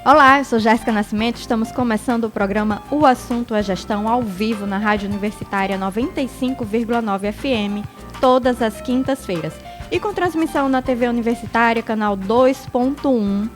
Olá, eu sou Jéssica Nascimento, estamos começando o programa O Assunto é Gestão ao vivo na Rádio Universitária 95,9 FM, todas as quintas-feiras. E com transmissão na TV Universitária, canal 2.1,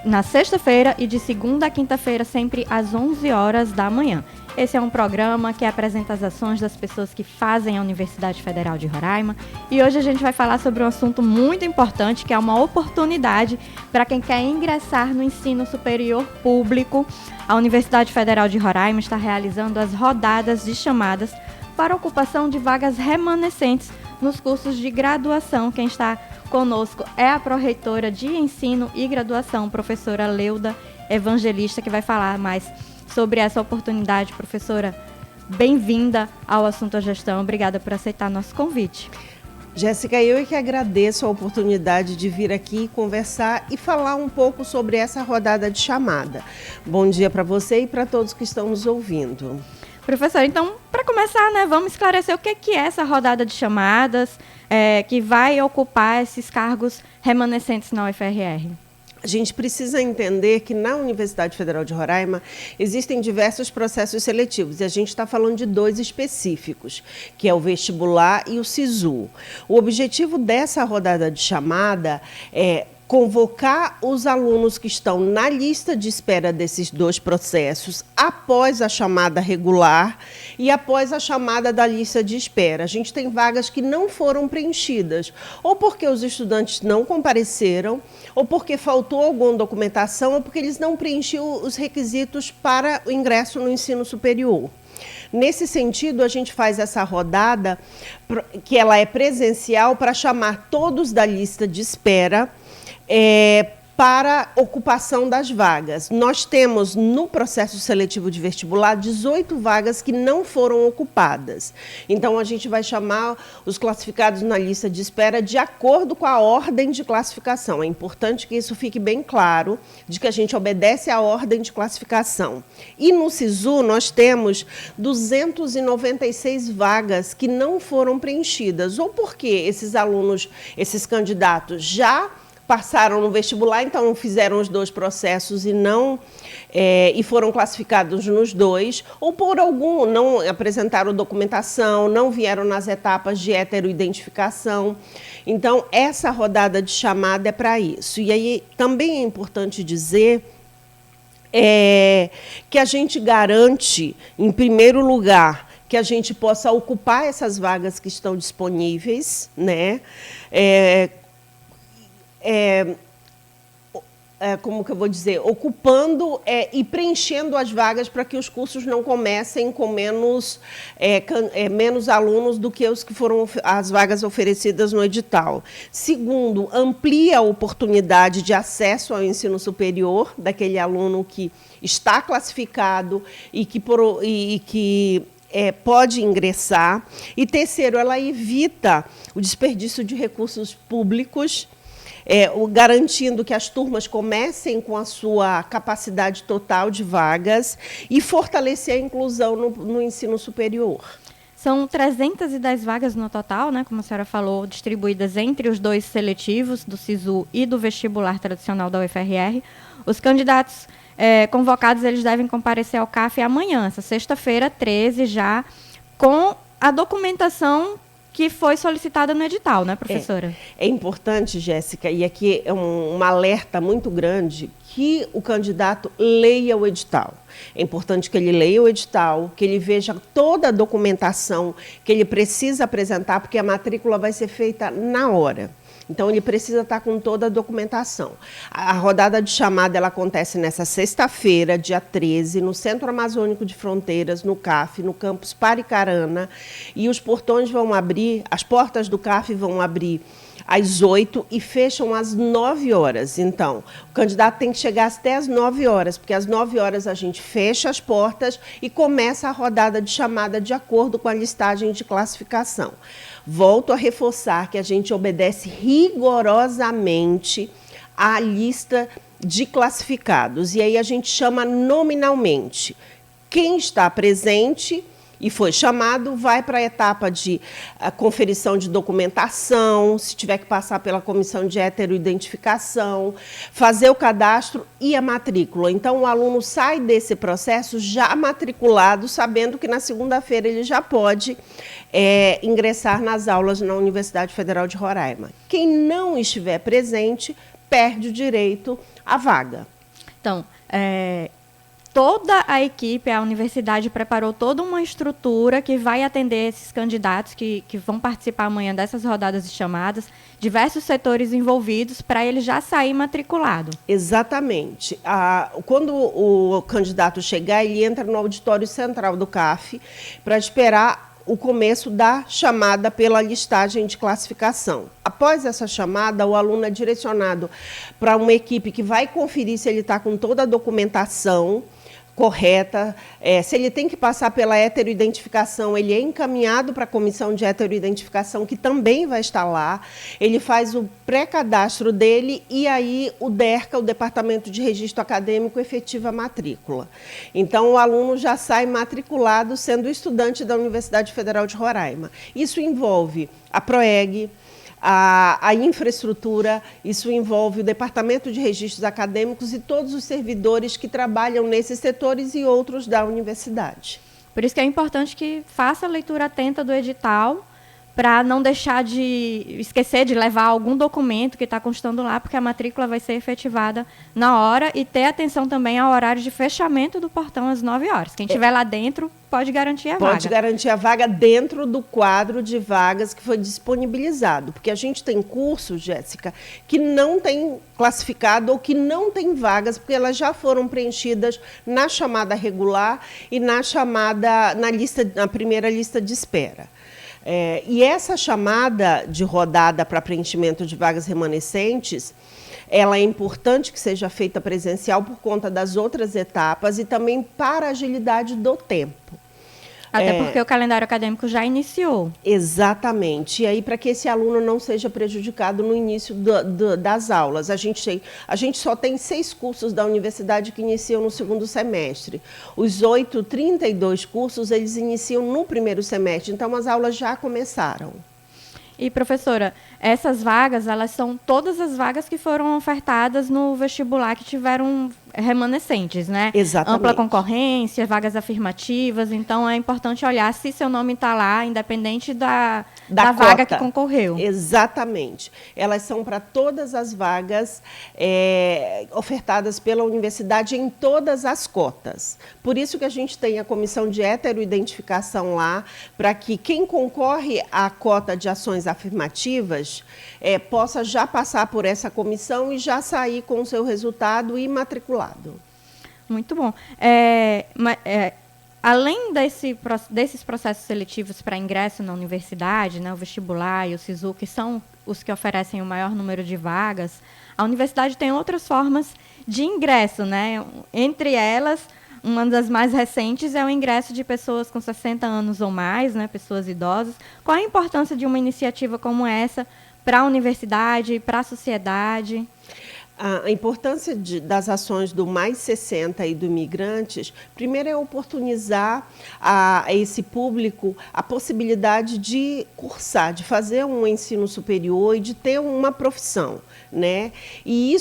na sexta-feira e de segunda a quinta-feira, sempre às 11 horas da manhã. Esse é um programa que apresenta as ações das pessoas que fazem a Universidade Federal de Roraima. E hoje a gente vai falar sobre um assunto muito importante, que é uma oportunidade para quem quer ingressar no ensino superior público. A Universidade Federal de Roraima está realizando as rodadas de chamadas para ocupação de vagas remanescentes nos cursos de graduação. Quem está conosco é a pró-reitora de Ensino e Graduação, professora Leuda Evangelista, que vai falar mais sobre essa oportunidade. Professora, bem-vinda ao Assunto à Gestão. Obrigada por aceitar nosso convite. Jéssica, eu é que agradeço a oportunidade de vir aqui conversar e falar um pouco sobre essa rodada de chamada. Bom dia para você e para todos que estão nos ouvindo. Professora, então, para começar, vamos esclarecer o que é essa rodada de chamadas que vai ocupar esses cargos remanescentes na UFRR. A gente precisa entender que na Universidade Federal de Roraima existem diversos processos seletivos e a gente está falando de dois específicos, que é o vestibular e o SISU. O objetivo dessa rodada de chamada é convocar os alunos que estão na lista de espera desses dois processos após a chamada regular e após a chamada da lista de espera. A gente tem vagas que não foram preenchidas, ou porque os estudantes não compareceram, ou porque faltou alguma documentação, ou porque eles não preenchiam os requisitos para o ingresso no ensino superior. Nesse sentido, a gente faz essa rodada, que ela é presencial, para chamar todos da lista de espera para ocupação das vagas. Nós temos no processo seletivo de vestibular 18 vagas que não foram ocupadas. Então, a gente vai chamar os classificados na lista de espera de acordo com a ordem de classificação. É importante que isso fique bem claro, de que a gente obedece à ordem de classificação. E no SISU, nós temos 296 vagas que não foram preenchidas, ou porque esses alunos, esses candidatos já passaram no vestibular, então fizeram os dois processos e foram classificados nos dois, ou por algum não apresentaram documentação, não vieram nas etapas de heteroidentificação. Então, essa rodada de chamada é para isso. E aí também é importante dizer que a gente garante, em primeiro lugar, que a gente possa ocupar essas vagas que estão disponíveis, né? Como que eu vou dizer, ocupando e preenchendo as vagas para que os cursos não comecem com menos alunos do que os que foram as vagas oferecidas no edital. Segundo, amplia a oportunidade de acesso ao ensino superior daquele aluno que está classificado e que pode ingressar. E terceiro, ela evita o desperdício de recursos públicos, garantindo que as turmas comecem com a sua capacidade total de vagas e fortalecer a inclusão no ensino superior. São 310 vagas no total, como a senhora falou, distribuídas entre os dois seletivos, do SISU e do vestibular tradicional da UFRR. Os candidatos convocados, eles devem comparecer ao CAF amanhã, essa sexta-feira, 13, já com a documentação que foi solicitada no edital, né, professora? É importante, Jéssica, e aqui é um alerta muito grande, que o candidato leia o edital. É importante que ele leia o edital, que ele veja toda a documentação que ele precisa apresentar, porque a matrícula vai ser feita na hora. Então, ele precisa estar com toda a documentação. A rodada de chamada ela acontece nessa sexta-feira, dia 13, no Centro Amazônico de Fronteiras, no CAF, no campus Paricarana. E os portões vão abrir, as portas do CAF vão abrir às 8 e fecham às 9 horas. Então, o candidato tem que chegar até às 9 horas, porque às 9 horas a gente fecha as portas e começa a rodada de chamada de acordo com a listagem de classificação. Volto a reforçar que a gente obedece rigorosamente à lista de classificados. E aí a gente chama nominalmente quem está presente e foi chamado, vai para a etapa de conferição de documentação, se tiver que passar pela comissão de heteroidentificação, fazer o cadastro e a matrícula. Então, o aluno sai desse processo já matriculado, sabendo que na segunda-feira ele já pode ingressar nas aulas na Universidade Federal de Roraima. Quem não estiver presente, perde o direito à vaga. Então, toda a equipe, a universidade preparou toda uma estrutura que vai atender esses candidatos que vão participar amanhã dessas rodadas de chamadas, diversos setores envolvidos, para ele já sair matriculado. Exatamente. Quando o candidato chegar, ele entra no auditório central do CAF para esperar o começo da chamada pela listagem de classificação. Após essa chamada, o aluno é direcionado para uma equipe que vai conferir se ele está com toda a documentação correta. Se ele tem que passar pela heteroidentificação, ele é encaminhado para a comissão de heteroidentificação, que também vai estar lá. Ele faz o pré-cadastro dele e aí o DERCA, o Departamento de Registro Acadêmico, efetiva a matrícula. Então, o aluno já sai matriculado sendo estudante da Universidade Federal de Roraima. Isso envolve a PROEG, a infraestrutura, isso envolve o Departamento de Registros Acadêmicos e todos os servidores que trabalham nesses setores e outros da universidade. Por isso que é importante que faça a leitura atenta do edital, para não deixar de esquecer de levar algum documento que está constando lá, porque a matrícula vai ser efetivada na hora, e ter atenção também ao horário de fechamento do portão às 9 horas. Quem estiver lá dentro pode garantir a vaga. Pode garantir a vaga dentro do quadro de vagas que foi disponibilizado, porque a gente tem cursos, Jéssica, que não tem classificado ou que não tem vagas, porque elas já foram preenchidas na chamada regular e na primeira lista de espera. E essa chamada de rodada para preenchimento de vagas remanescentes, ela é importante que seja feita presencial por conta das outras etapas e também para a agilidade do tempo. Até porque o calendário acadêmico já iniciou. Exatamente. E aí, para que esse aluno não seja prejudicado no início das aulas. A gente só tem 6 cursos da universidade que iniciam no segundo semestre. Os 32 cursos, eles iniciam no primeiro semestre. Então, as aulas já começaram. E, professora, essas vagas, elas são todas as vagas que foram ofertadas no vestibular que tiveram remanescentes, né? Exatamente. Ampla concorrência, vagas afirmativas. Então, é importante olhar se seu nome está lá, independente da vaga que concorreu. Exatamente. Elas são para todas as vagas ofertadas pela universidade em todas as cotas. Por isso que a gente tem a comissão de heteroidentificação lá, para que quem concorre à cota de ações afirmativas possa já passar por essa comissão e já sair com o seu resultado e matricular. Muito bom. Além desses processos seletivos para ingresso na universidade, né, o vestibular e o SISU, que são os que oferecem o maior número de vagas, a universidade tem outras formas de ingresso, né? Entre elas, uma das mais recentes é o ingresso de pessoas com 60 anos ou mais, né, pessoas idosas. Qual a importância de uma iniciativa como essa para a universidade, para a sociedade? A importância das ações do Mais 60 e do Migrantes, primeiro é oportunizar a esse público a possibilidade de cursar, de fazer um ensino superior e de ter uma profissão, né? E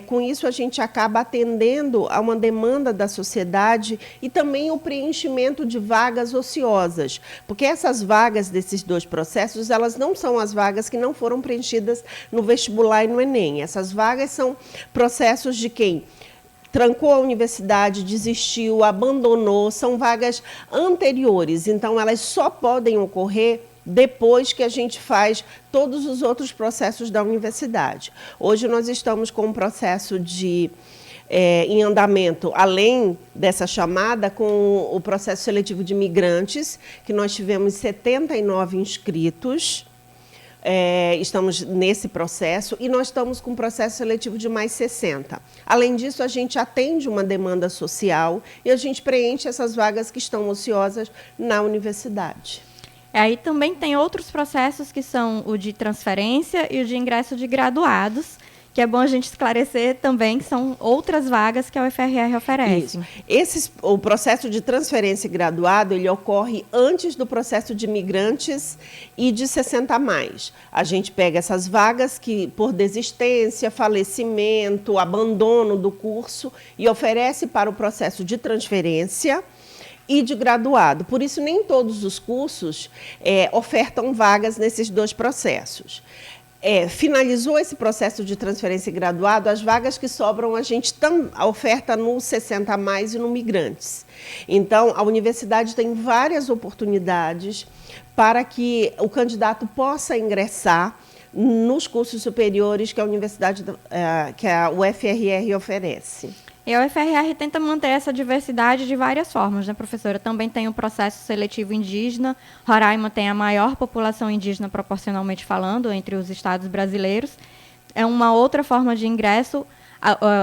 com isso a gente acaba atendendo a uma demanda da sociedade e também o preenchimento de vagas ociosas, porque essas vagas desses 2 processos, elas não são as vagas que não foram preenchidas no vestibular e no Enem. Essas vagas são processos de quem trancou a universidade, desistiu, abandonou, são vagas anteriores, então elas só podem ocorrer depois que a gente faz todos os outros processos da universidade. Hoje nós estamos com um processo em andamento, além dessa chamada, com o processo seletivo de migrantes, que nós tivemos 79 inscritos. Estamos nesse processo e nós estamos com um processo seletivo de mais 60. Além disso, a gente atende uma demanda social e a gente preenche essas vagas que estão ociosas na universidade. Aí também tem outros processos que são o de transferência e o de ingresso de graduados, que é bom a gente esclarecer também que são outras vagas que a UFRR oferece. O processo de transferência graduado, ele ocorre antes do processo de migrantes e de 60+. A gente pega essas vagas que, por desistência, falecimento, abandono do curso, e oferece para o processo de transferência e de graduado. Por isso, nem todos os cursos ofertam vagas nesses dois processos. Finalizou esse processo de transferência e graduado, as vagas que sobram a gente oferta no 60+ e no migrantes. Então, a universidade tem várias oportunidades para que o candidato possa ingressar nos cursos superiores que a universidade, que a UFRR oferece. E a UFRR tenta manter essa diversidade de várias formas, né, professora? Também tem o processo seletivo indígena. Roraima tem a maior população indígena proporcionalmente falando entre os estados brasileiros. É uma outra forma de ingresso.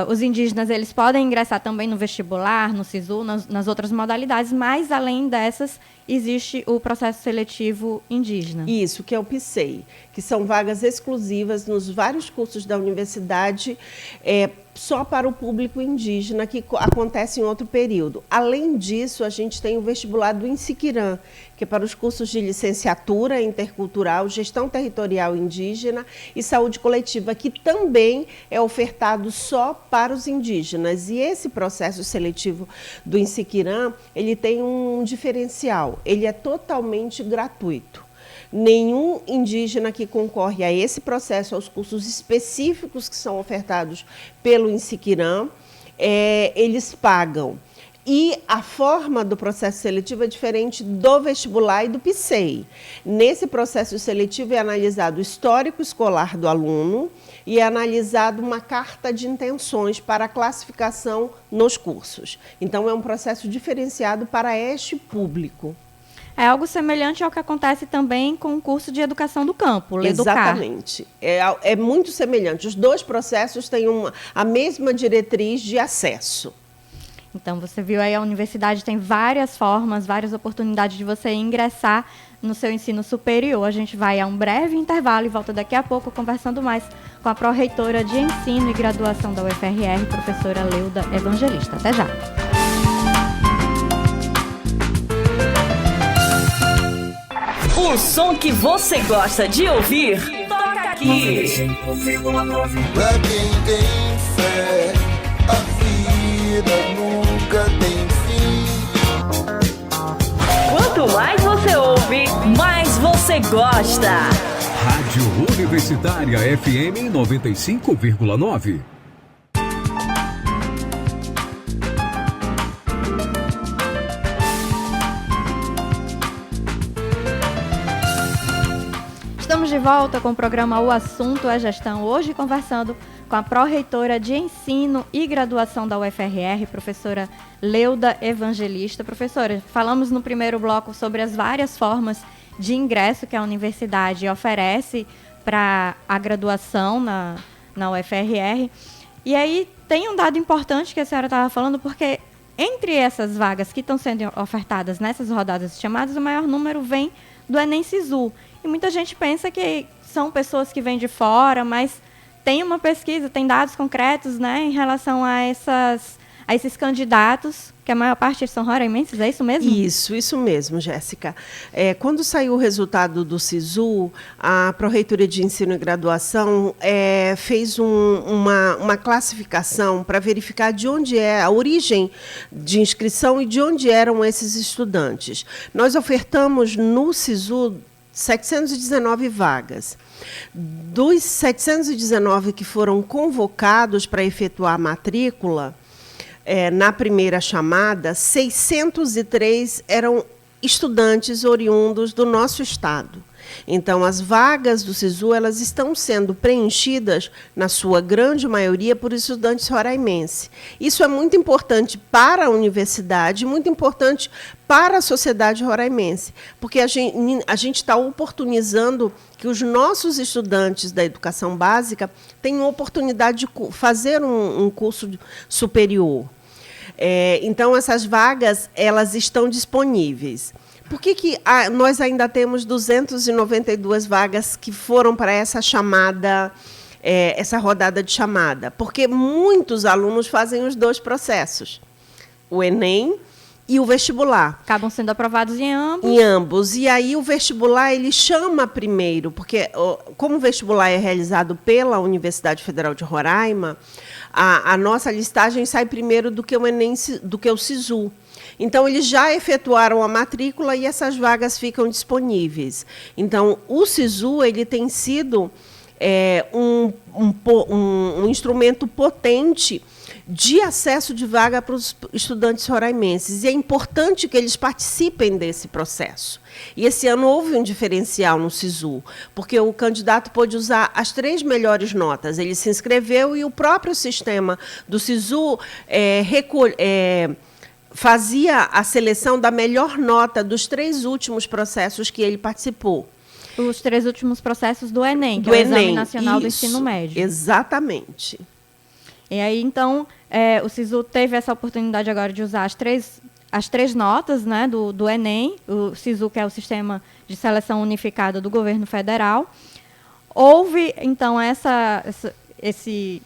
Os indígenas eles podem ingressar também no vestibular, no SISU, nas outras modalidades, mas, além dessas, existe o processo seletivo indígena. Isso, que é o PSEI, que são vagas exclusivas nos vários cursos da universidade, só para o público indígena, que acontece em outro período. Além disso, a gente tem o vestibular do INSIQUIRAM, que é para os cursos de licenciatura intercultural, gestão territorial indígena e saúde coletiva, que também é ofertado só para os indígenas. E esse processo seletivo do INSIQUIRAM, ele tem um diferencial, ele é totalmente gratuito. Nenhum indígena que concorre a esse processo, aos cursos específicos que são ofertados pelo INSIQUIRAM, eles pagam. E a forma do processo seletivo é diferente do vestibular e do PSEI. Nesse processo seletivo é analisado o histórico escolar do aluno e é analisado uma carta de intenções para a classificação nos cursos. Então, é um processo diferenciado para este público. É algo semelhante ao que acontece também com o curso de educação do campo, o Educar. Exatamente. É muito semelhante. Os dois processos têm a mesma diretriz de acesso. Então, você viu aí, a universidade tem várias formas, várias oportunidades de você ingressar no seu ensino superior. A gente vai a um breve intervalo e volta daqui a pouco conversando mais com a pró-reitora de Ensino e Graduação da UFRR, professora Leuda Evangelista. Até já! O som que você gosta de ouvir, toca aqui. Pra quem tem fé, a vida nunca tem fim. Quanto mais você ouve, mais você gosta. Rádio Universitária FM 95,9. Estamos de volta com o programa O Assunto é Gestão, hoje conversando com a pró-reitora de Ensino e Graduação da UFRR, professora Leuda Evangelista. Professora, falamos no primeiro bloco sobre as várias formas de ingresso que a universidade oferece para a graduação na UFRR. E aí tem um dado importante que a senhora estava falando, porque entre essas vagas que estão sendo ofertadas nessas rodadas de chamadas, o maior número vem do Enem SISU. E muita gente pensa que são pessoas que vêm de fora, mas tem uma pesquisa, tem dados concretos, né, em relação a esses candidatos, que a maior parte são roraimenses, é isso mesmo? Isso mesmo, Jéssica. Quando saiu o resultado do SISU, a Pró-Reitoria de Ensino e Graduação fez uma classificação para verificar de onde é a origem de inscrição e de onde eram esses estudantes. Nós ofertamos no SISU 719 vagas. Dos 719 que foram convocados para efetuar a matrícula, na primeira chamada, 603 eram estudantes oriundos do nosso estado. Então, as vagas do SISU elas estão sendo preenchidas, na sua grande maioria, por estudantes roraimenses. Isso é muito importante para a universidade, muito importante para a sociedade roraimense, porque a gente está oportunizando que os nossos estudantes da educação básica tenham oportunidade de fazer um curso superior. Então, essas vagas elas estão disponíveis. Por que nós ainda temos 292 vagas que foram para essa chamada essa rodada de chamada, porque muitos alunos fazem os dois processos, o Enem e o vestibular. Acabam sendo aprovados em ambos. Em ambos. E aí o vestibular, ele chama primeiro, porque como o vestibular é realizado pela Universidade Federal de Roraima, a nossa listagem sai primeiro do que o Enem, do que o SISU. Então, eles já efetuaram a matrícula e essas vagas ficam disponíveis. Então, o SISU ele tem sido um instrumento potente de acesso de vaga para os estudantes roraimenses. E é importante que eles participem desse processo. E esse ano houve um diferencial no SISU, porque o candidato pôde usar as 3 melhores notas. Ele se inscreveu e o próprio sistema do SISU fazia a seleção da melhor nota dos 3 últimos processos que ele participou. Os 3 últimos processos do Enem, que é o Exame Nacional do Ensino Médio. Exatamente. E aí, então, o SISU teve essa oportunidade agora de usar as três notas, né, do Enem, o SISU, que é o Sistema de Seleção Unificada do Governo Federal. Houve, então, esse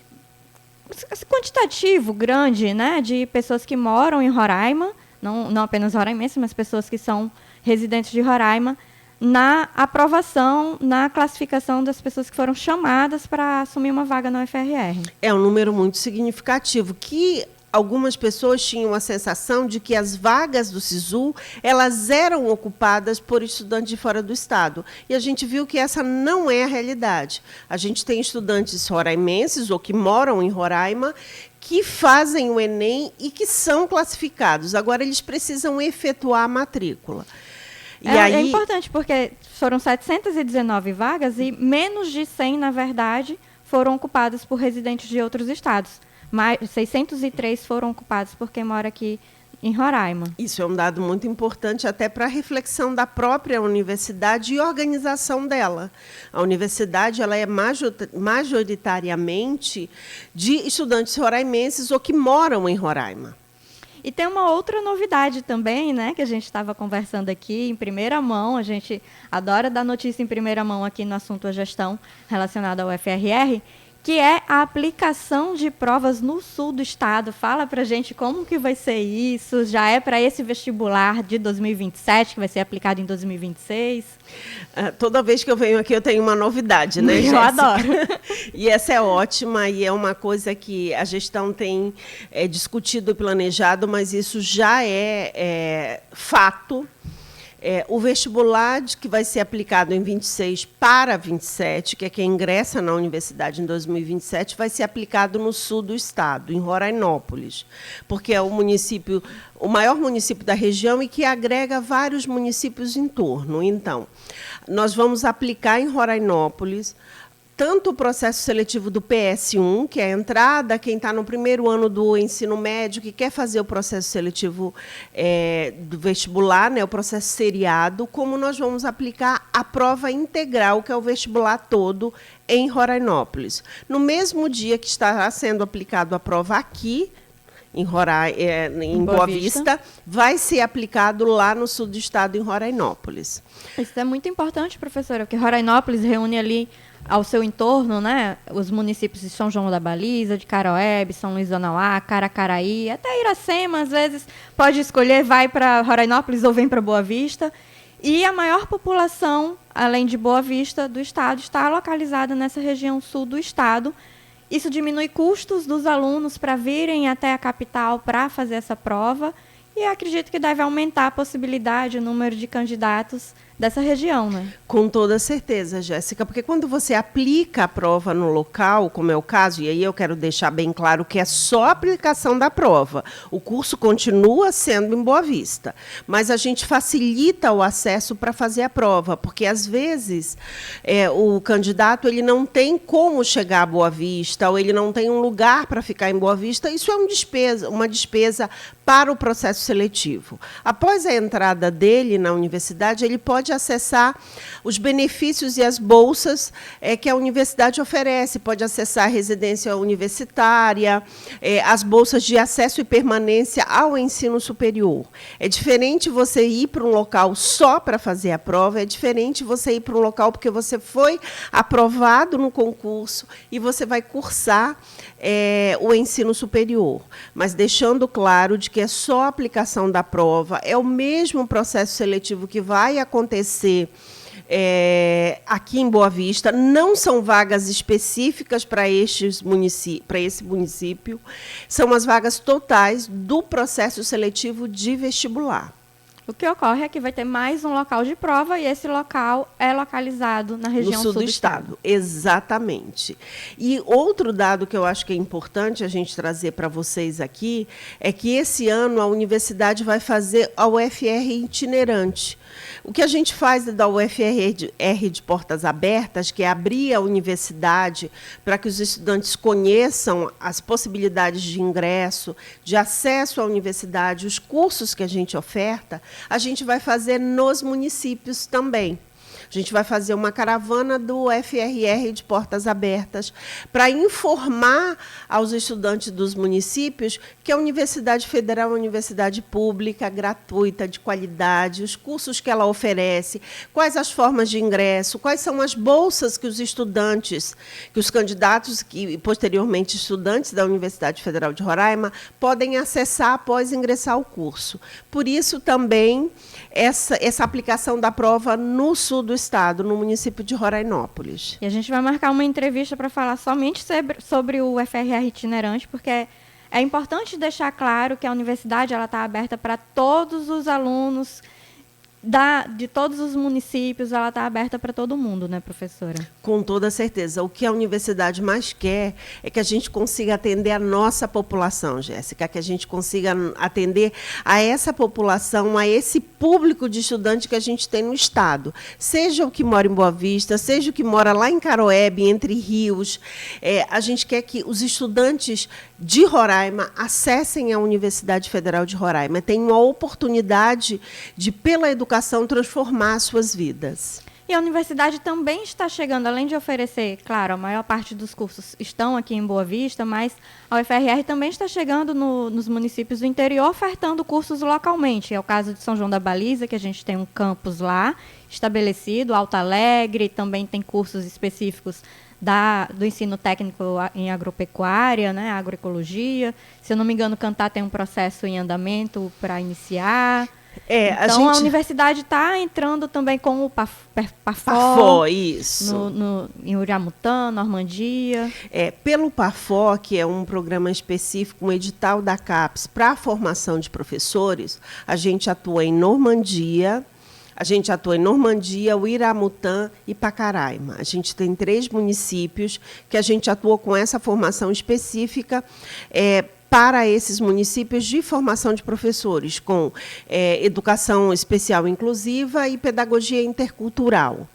quantitativo grande, né, de pessoas que moram em Roraima, não apenas roraimenses, mas pessoas que são residentes de Roraima, na aprovação, na classificação das pessoas que foram chamadas para assumir uma vaga na UFRR. É um número muito significativo, que algumas pessoas tinham a sensação de que as vagas do SISU elas eram ocupadas por estudantes de fora do estado. E a gente viu que essa não é a realidade. A gente tem estudantes roraimenses ou que moram em Roraima que fazem o Enem e que são classificados. Agora, eles precisam efetuar a matrícula. É importante, porque foram 719 vagas e menos de 100, na verdade, foram ocupadas por residentes de outros estados. Mais 603 foram ocupados por quem mora aqui em Roraima. Isso é um dado muito importante até para a reflexão da própria universidade e organização dela. A universidade ela é majoritariamente de estudantes roraimenses ou que moram em Roraima. E tem uma outra novidade também, né, que a gente estava conversando aqui em primeira mão. A gente adora dar notícia em primeira mão aqui no assunto A Gestão relacionado ao UFRR, que é a aplicação de provas no sul do estado. Fala para a gente como que vai ser isso. Já é para esse vestibular de 2027, que vai ser aplicado em 2026? Toda vez que eu venho aqui eu tenho uma novidade, né, Jéssica? Eu adoro. E essa é ótima e é uma coisa que a gestão tem discutido e planejado, mas isso já é fato. O vestibular que vai ser aplicado em 26 para 27, que é quem ingressa na universidade em 2027, vai ser aplicado no sul do estado, em Rorainópolis, porque é o maior município da região e que agrega vários municípios em torno. Então, nós vamos aplicar em Rorainópolis tanto o processo seletivo do PS1, que é a entrada, quem está no primeiro ano do ensino médio, que quer fazer o processo seletivo do vestibular, né, o processo seriado, como nós vamos aplicar a prova integral, que é o vestibular todo, em Rorainópolis. No mesmo dia que estará sendo aplicado a prova aqui, em Boa Vista, vai ser aplicado lá no sul do estado, em Rorainópolis. Isso é muito importante, professora, porque Rorainópolis reúne ali ao seu entorno, né, os municípios de São João da Baliza, de Caroebe, São Luís do Anauá, Caracaraí, até Iracema, às vezes pode escolher, vai para Rorainópolis ou vem para Boa Vista. E a maior população, além de Boa Vista, do estado, está localizada nessa região sul do estado. Isso diminui custos dos alunos para virem até a capital para fazer essa prova. E acredito que deve aumentar a possibilidade, o número de candidatos dessa região, né? Com toda certeza, Jéssica, porque quando você aplica a prova no local, como é o caso, e aí eu quero deixar bem claro que é só a aplicação da prova, o curso continua sendo em Boa Vista, mas a gente facilita o acesso para fazer a prova, porque às vezes o candidato ele não tem como chegar a Boa Vista, ou ele não tem um lugar para ficar em Boa Vista, isso é uma despesa para o processo seletivo. Após a entrada dele na universidade, ele pode pode acessar os benefícios e as bolsas que a universidade oferece, pode acessar a residência universitária, as bolsas de acesso e permanência ao ensino superior. É diferente você ir para um local só para fazer a prova, é diferente você ir para um local porque você foi aprovado no concurso e você vai cursar o ensino superior, mas deixando claro de que é só a aplicação da prova, é o mesmo processo seletivo que vai acontecer aqui em Boa Vista, não são vagas específicas para esse município, são as vagas totais do processo seletivo de vestibular. O que ocorre é que vai ter mais um local de prova e esse local é localizado na região sul do estado. Exatamente. E outro dado que eu acho que é importante a gente trazer para vocês aqui é que esse ano a universidade vai fazer a UFR itinerante. O que a gente faz da UFR de portas abertas, que é abrir a universidade para que os estudantes conheçam as possibilidades de ingresso, de acesso à universidade, os cursos que a gente oferta, a gente vai fazer nos municípios também. A gente vai fazer uma caravana do UFRR de portas abertas para informar aos estudantes dos municípios que a Universidade Federal é uma universidade pública, gratuita, de qualidade, os cursos que ela oferece, quais as formas de ingresso, quais são as bolsas que os estudantes, que os candidatos e, posteriormente, estudantes da Universidade Federal de Roraima podem acessar após ingressar ao curso. Por isso, também, essa aplicação da prova no sul do estado, no município de Rorainópolis. E a gente vai marcar uma entrevista para falar somente sobre o UFRR itinerante, porque é importante deixar claro que a universidade está aberta para todos os alunos de todos os municípios, ela está aberta para todo mundo, né, professora? Com toda certeza. O que a universidade mais quer é que a gente consiga atender a nossa população, Jéssica, que a gente consiga atender a essa população, a esse público de estudante que a gente tem no estado. Seja o que mora em Boa Vista, seja o que mora lá em Caroebe, Entre Rios. A gente quer que os estudantes de Roraima acessem a Universidade Federal de Roraima, tenham a oportunidade de, pela educação, transformar suas vidas. E a universidade também está chegando, além de oferecer, claro, a maior parte dos cursos estão aqui em Boa Vista, mas a UFRR também está chegando nos municípios do interior, ofertando cursos localmente. É o caso de São João da Baliza, que a gente tem um campus lá estabelecido, Alto Alegre, também tem cursos específicos do ensino técnico em agropecuária, né, agroecologia. Se eu não me engano, Cantá tem um processo em andamento para iniciar. Então, a universidade está entrando também com o PAFO, isso. Em Uriamutã, Normandia. Pelo PAFO, que é um programa específico, um edital da CAPES para a formação de professores, a gente atua em Normandia, Uriamutã e Pacaraima. A gente tem 3 municípios que a gente atua com essa formação específica para esses municípios de formação de professores, com educação especial inclusiva e pedagogia intercultural.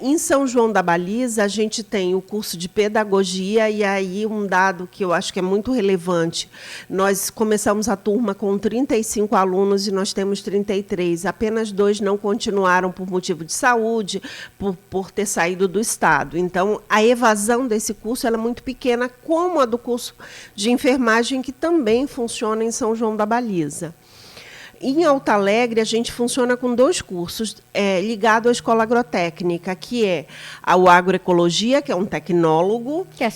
Em São João da Baliza, a gente tem o curso de pedagogia, e aí um dado que eu acho que é muito relevante. Nós começamos a turma com 35 alunos e nós temos 33. Apenas 2 não continuaram por motivo de saúde, por ter saído do estado. Então, a evasão desse curso ela é muito pequena, como a do curso de enfermagem, que também funciona em São João da Baliza. Em Alto Alegre, a gente funciona com 2 cursos ligados à escola agrotécnica, que é a agroecologia, que é um tecnólogo. Que é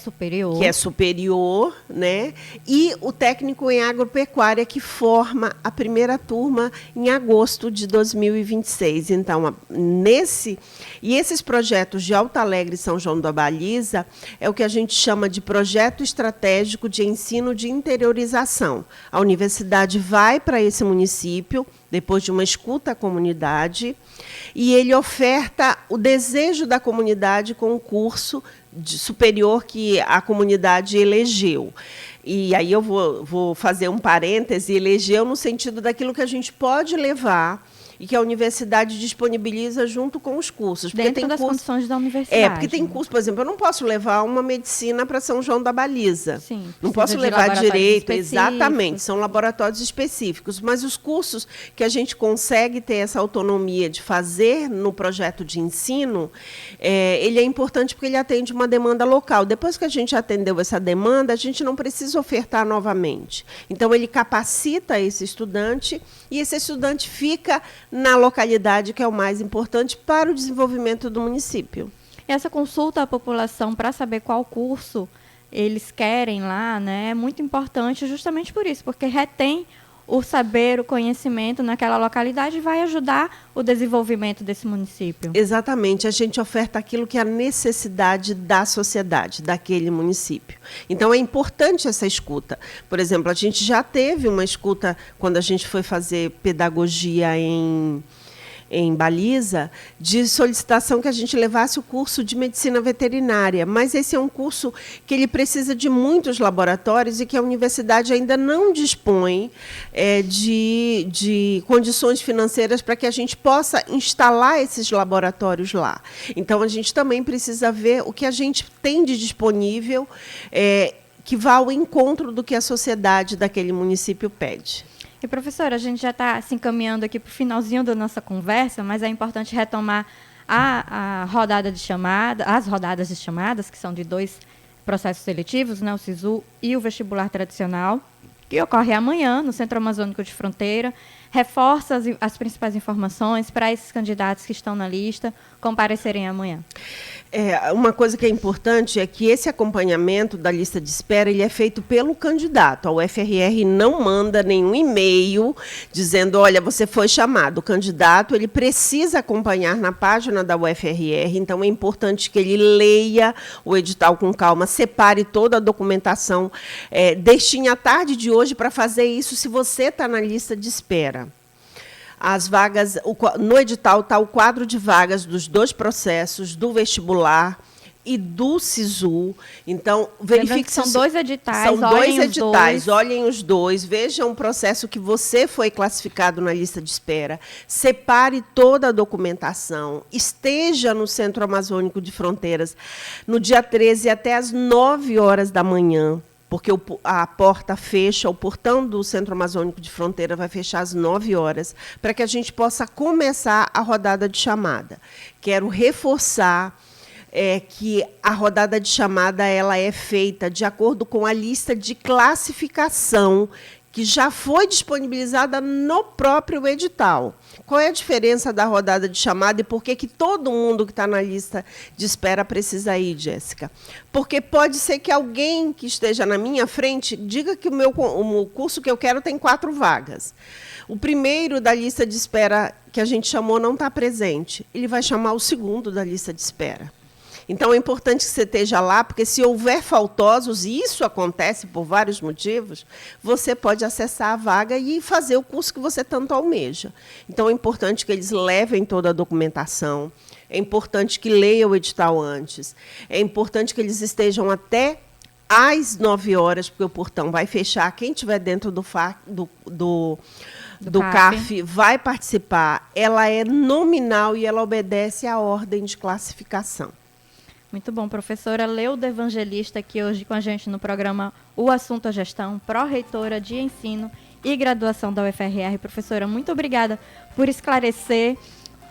superior. Né? E o técnico em agropecuária, que forma a primeira turma em agosto de 2026. Então, esses projetos de Alto Alegre e São João da Baliza é o que a gente chama de projeto estratégico de ensino de interiorização. A universidade vai para esse município, depois de uma escuta à comunidade, e ele oferta o desejo da comunidade com um curso superior que a comunidade elegeu. E aí eu vou fazer um parêntese, elegeu no sentido daquilo que a gente pode levar e que a universidade disponibiliza junto com os cursos. Dentro das condições da universidade. Porque tem curso, por exemplo, eu não posso levar uma medicina para São João da Baliza. Sim, não posso levar direito, exatamente, são laboratórios específicos, mas os cursos que a gente consegue ter essa autonomia de fazer no projeto de ensino, ele é importante porque ele atende uma demanda local. Depois que a gente atendeu essa demanda, a gente não precisa ofertar novamente. Então, ele capacita esse estudante e esse estudante fica na localidade, que é o mais importante para o desenvolvimento do município. Essa consulta à população para saber qual curso eles querem lá, né, é muito importante justamente por isso, porque retém o saber, o conhecimento naquela localidade e vai ajudar o desenvolvimento desse município. Exatamente, a gente oferta aquilo que é a necessidade da sociedade, daquele município. Então, é importante essa escuta. Por exemplo, a gente já teve uma escuta quando a gente foi fazer pedagogia em Baliza, de solicitação que a gente levasse o curso de medicina veterinária, mas esse é um curso que ele precisa de muitos laboratórios e que a universidade ainda não dispõe de condições financeiras para que a gente possa instalar esses laboratórios lá. Então, a gente também precisa ver o que a gente tem de disponível que vá ao encontro do que a sociedade daquele município pede. E, professora, a gente já está se encaminhando aqui para o finalzinho da nossa conversa, mas é importante retomar a rodada de chamada, as rodadas de chamadas, que são de 2 processos seletivos, né, o SISU e o vestibular tradicional, que ocorre amanhã no Centro Amazônico de Fronteira. Reforça as principais informações para esses candidatos que estão na lista comparecerem amanhã. Uma coisa que é importante é que esse acompanhamento da lista de espera ele é feito pelo candidato. A UFRR não manda nenhum e-mail dizendo, olha, você foi chamado. O candidato ele precisa acompanhar na página da UFRR, então é importante que ele leia o edital com calma, separe toda a documentação, destine a tarde de hoje para fazer isso se você está na lista de espera. As vagas, no edital está o quadro de vagas dos 2 processos, do vestibular e do SISU. Então, verifique se são 2 editais. São 2 editais, olhem os 2, vejam o processo que você foi classificado na lista de espera, separe toda a documentação, esteja no Centro Amazônico de Fronteiras no dia 13 até às 9 horas da manhã. Porque a porta fecha, o portão do Centro Amazônico de Fronteira vai fechar às 9 horas, para que a gente possa começar a rodada de chamada. Quero reforçar que a rodada de chamada ela é feita de acordo com a lista de classificação que já foi disponibilizada no próprio edital. Qual é a diferença da rodada de chamada e por que todo mundo que está na lista de espera precisa ir, Jéssica? Porque pode ser que alguém que esteja na minha frente diga que o curso que eu quero tem 4 vagas. O primeiro da lista de espera que a gente chamou não está presente. Ele vai chamar o segundo da lista de espera. Então, é importante que você esteja lá, porque se houver faltosos, e isso acontece por vários motivos, você pode acessar a vaga e fazer o curso que você tanto almeja. Então, é importante que eles levem toda a documentação, é importante que leiam o edital antes, é importante que eles estejam até às 9 horas, porque o portão vai fechar. Quem estiver dentro do CAF vai participar. Ela é nominal e ela obedece à ordem de classificação. Muito bom, professora Leuda Evangelista, aqui hoje com a gente no programa O Assunto é Gestão, pró-reitora de Ensino e Graduação da UFRR. Professora, muito obrigada por esclarecer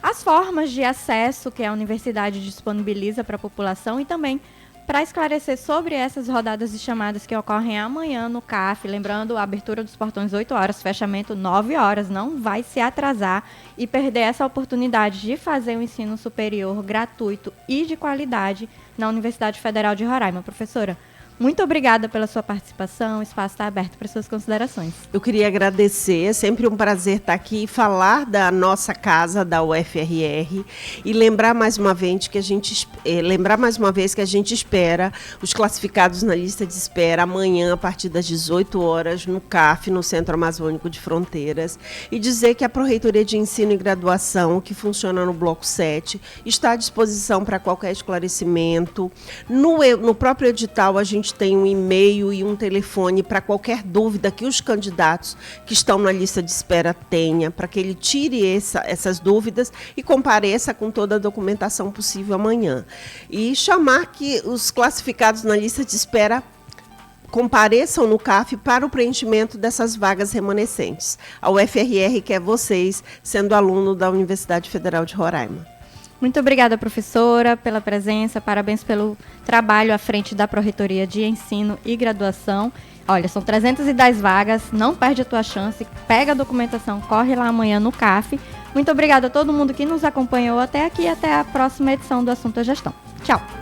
as formas de acesso que a universidade disponibiliza para a população e também para esclarecer sobre essas rodadas de chamadas que ocorrem amanhã no CAF. Lembrando, a abertura dos portões 8 horas, fechamento 9 horas. Não vai se atrasar e perder essa oportunidade de fazer um ensino superior gratuito e de qualidade na Universidade Federal de Roraima. Professora, muito obrigada pela sua participação. O espaço está aberto para suas considerações. Eu queria agradecer, é sempre um prazer estar aqui e falar da nossa casa, da UFRR, e lembrar mais uma vez que a gente espera os classificados na lista de espera amanhã, a partir das 18 horas, no CAF, no Centro Amazônico de Fronteiras, e dizer que a Pró-Reitoria de Ensino e Graduação, que funciona no Bloco 7, está à disposição para qualquer esclarecimento. No próprio edital, a gente gente tem um e-mail e um telefone para qualquer dúvida que os candidatos que estão na lista de espera tenham, para que ele tire essas dúvidas e compareça com toda a documentação possível amanhã. E chamar que os classificados na lista de espera compareçam no CAF para o preenchimento dessas vagas remanescentes. A UFRR quer vocês sendo aluno da Universidade Federal de Roraima. Muito obrigada, professora, pela presença. Parabéns pelo trabalho à frente da Pró-Reitoria de Ensino e Graduação. Olha, são 310 vagas, não perde a tua chance, pega a documentação, corre lá amanhã no CAF. Muito obrigada a todo mundo que nos acompanhou até aqui e até a próxima edição do Assunto é Gestão. Tchau!